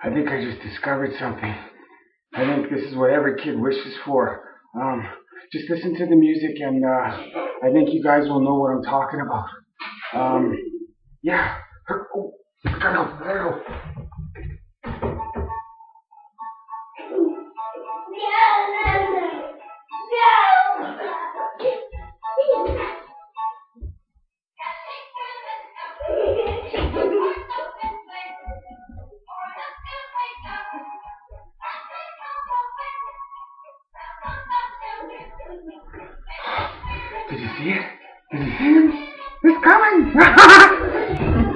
I think I just discovered something. I think this is what every kid wishes for. Just listen to the music and I think you guys will know what I'm talking about. Yeah. Oh, I gotta go. I gotta go. Did you see it? Did you see him? He's coming!